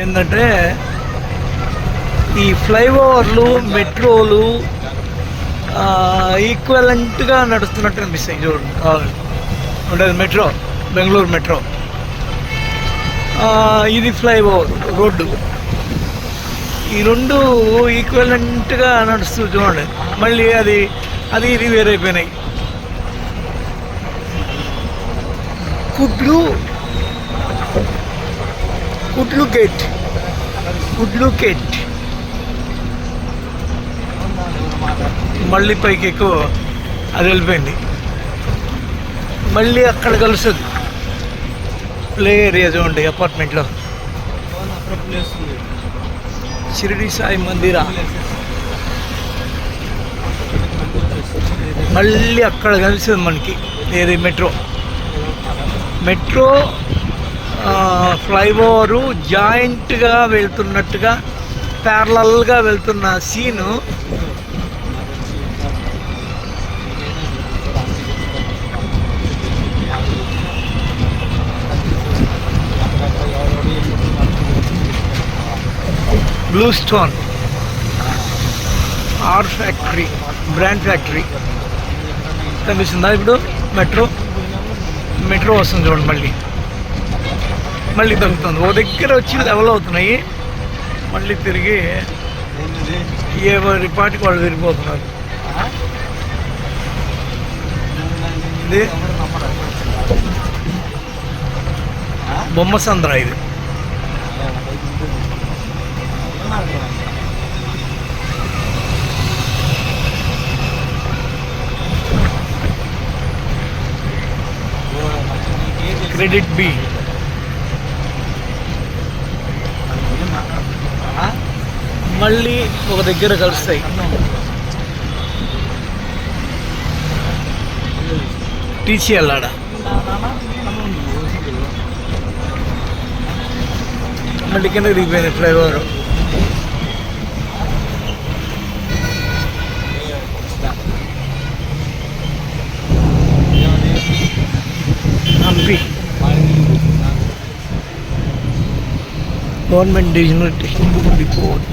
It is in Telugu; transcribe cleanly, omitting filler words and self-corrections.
ఏంటంటే ఈ ఫ్లైఓవర్లు మెట్రోలు ఈక్వలెంట్గా నడుస్తున్నట్టు అనిపిస్తాయి. చూడండి ఉండేది మెట్రో, బెంగళూరు మెట్రో, ఇది ఫ్లైఓవర్ రోడ్డు. ఈ రెండు ఈక్వలెంట్గా నడుస్తూ చూడండి. మళ్ళీ అది ఇది వేరైపోయినాయి. కుడ్లు గేట్ మళ్ళీ పైకి ఎక్కువ అది వెళ్ళిపోయింది. మళ్ళీ అక్కడ కలుస్తుంది ప్లే ఏరియా చూడండి. అపార్ట్మెంట్లో షిరిడి సాయి మందిరా, మళ్ళీ అక్కడ కలిసింది మనకి. ఏది మెట్రో ఫ్లైఓవరు జాయింట్గా వెళ్తున్నట్టుగా ప్యారలల్గా వెళ్తున్న scene blue stone brand factory కనిపిస్తుందా? ఇప్పుడు మెట్రో వస్తుంది చూడండి. మళ్ళీ తగ్గుతుంది. ఓ దగ్గర వచ్చి లెవెల్ అవుతున్నాయి, మళ్ళీ తిరిగి ఎవరి పాటికి వాళ్ళు తిరిగిపోతున్నారు. ఇది బొమ్మసంద్ర, ఇది క్రెడిట్ బి. మళ్ళీ ఒక దగ్గర కలుస్తాయి. టీసీఎల్ ఆడ మళ్ళీ కిందకి దిగిపోయింది flyover. Hampi government divisional text book report.